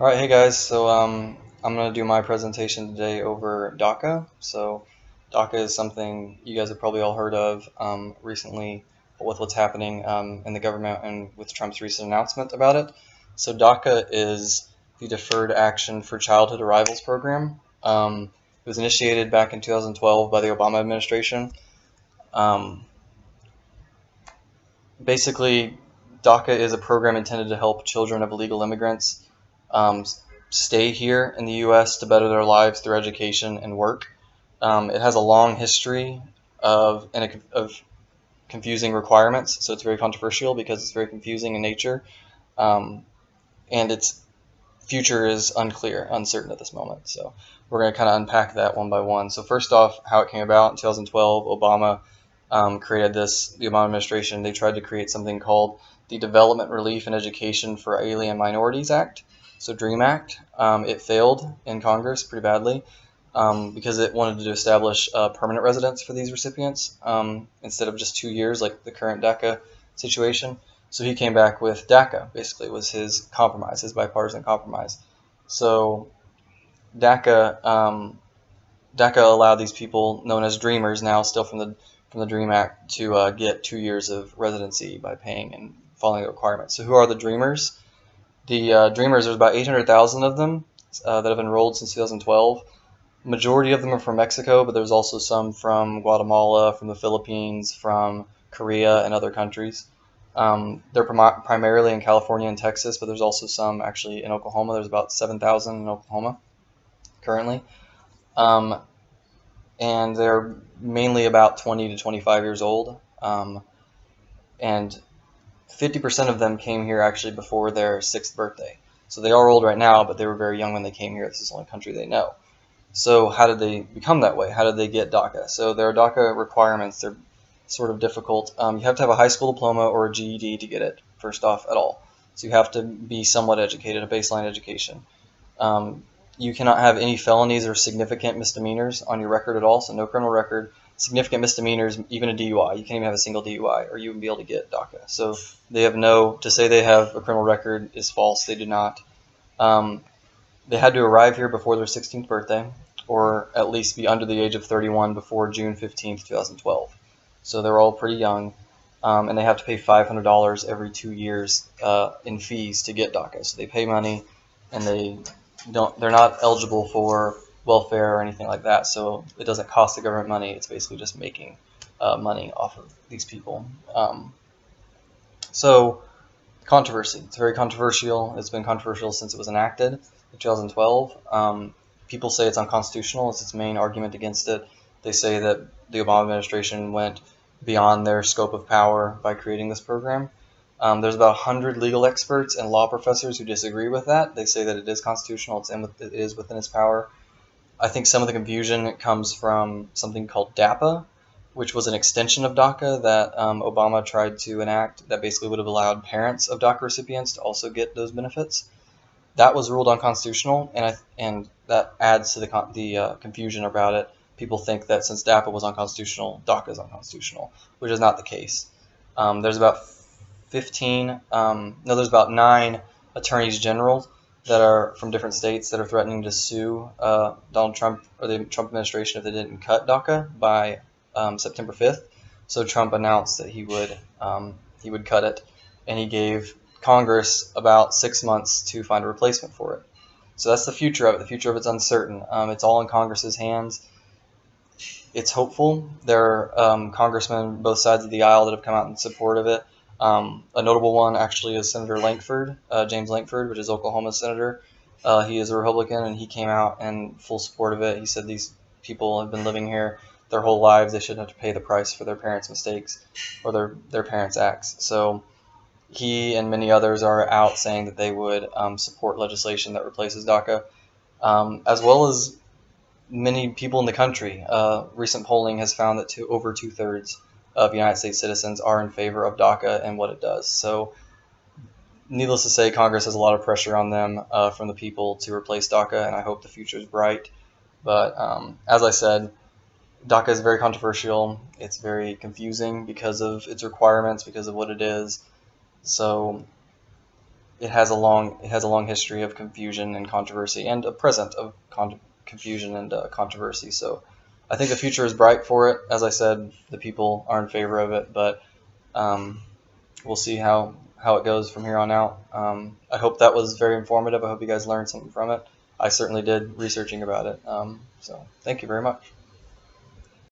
Alright, hey guys, I'm going to do my presentation today over DACA. So DACA is something you guys have probably all heard of recently with what's happening in the government and with Trump's recent announcement about it. So DACA is the Deferred Action for Childhood Arrivals program. It was initiated back in 2012 by the Obama administration. Um, Basically, DACA is a program intended to help children of illegal immigrants um, stay here in the U.S. to better their lives through education and work. It has a long history of confusing requirements, so it's very controversial because it's very confusing in nature, um, and its future is unclear, uncertain at this moment. So we're going to kind of unpack that one by one. So first off, how it came about in 2012, Obama created this. The Obama administration, they tried to create something called the Development Relief and Education for Alien Minorities Act, so DREAM Act. It failed in Congress pretty badly because it wanted to establish permanent residence for these recipients instead of just 2 years like the current DACA situation. So he came back with DACA, basically, was his compromise, his bipartisan compromise. So DACA allowed these people, known as Dreamers now, still from the DREAM Act, to get 2 years of residency by paying and following the requirements. So who are the Dreamers? The Dreamers, there's about 800,000 of them that have enrolled since 2012. Majority of them are from Mexico, but there's also some from Guatemala, from the Philippines, from Korea, and other countries. They're primarily in California and Texas, but there's also some actually in Oklahoma. There's about 7,000 in Oklahoma currently. And they're mainly about 20 to 25 years old. And 50% of them came here actually before their 6th birthday. So they are old right now, but they were very young when they came here. This is the only country they know. So how did they become that way? How did they get DACA? So there are DACA requirements. They're sort of difficult. You have to have a high school diploma or a GED to get it, first off, at all. So you have to be somewhat educated, a baseline education. You cannot have any felonies or significant misdemeanors on your record at all, so no criminal record. Significant misdemeanors, even a DUI. You can't even have a single DUI, or you wouldn't be able to get DACA. So they have to say they have a criminal record is false. They do not. They had to arrive here before their 16th birthday, or at least be under the age of 31 before June 15th, 2012. So they're all pretty young, and they have to pay $500 every 2 years in fees to get DACA. So they pay money, and they're not eligible for welfare or anything like that. So it doesn't cost the government money. It's basically just making money off of these people. So controversy. It's very controversial. It's been controversial since it was enacted in 2012. People say it's unconstitutional. It's its main argument against it. They say that the Obama administration went beyond their scope of power by creating this program. There's about 100 legal experts and law professors who disagree with that. They say that it is constitutional. It is within its power. I think some of the confusion comes from something called DAPA, which was an extension of DACA that Obama tried to enact that basically would have allowed parents of DACA recipients to also get those benefits. That was ruled unconstitutional, and that adds to the confusion about it. People think that since DAPA was unconstitutional, DACA is unconstitutional, which is not the case. There's about there's about 9 attorneys general that are from different states that are threatening to sue Donald Trump or the Trump administration if they didn't cut DACA by September 5th. So Trump announced that he would cut it, and he gave Congress about 6 months to find a replacement for it. So that's the future of it. The future of it's uncertain. It's all in Congress's hands. It's hopeful. There are congressmen both sides of the aisle that have come out in support of it. A notable one actually is Senator Lankford, James Lankford, which is Oklahoma's senator. He is a Republican, and he came out in full support of it. He said these people have been living here their whole lives. They shouldn't have to pay the price for their parents' mistakes or their parents' acts. So he and many others are out saying that they would support legislation that replaces DACA, as well as many people in the country. Recent polling has found that over 2/3 of United States citizens are in favor of DACA and what it does. So needless to say, Congress has a lot of pressure on them from the people to replace DACA, and I hope the future is bright. But as I said, DACA is very controversial. It's very confusing because of its requirements, because of what it is. So it has a long history of confusion and controversy, and a present of confusion and controversy. So I think the future is bright for it. As I said, the people are in favor of it, but we'll see how it goes from here on out. I hope that was very informative. I hope you guys learned something from it. I certainly did researching about it. So thank you very much.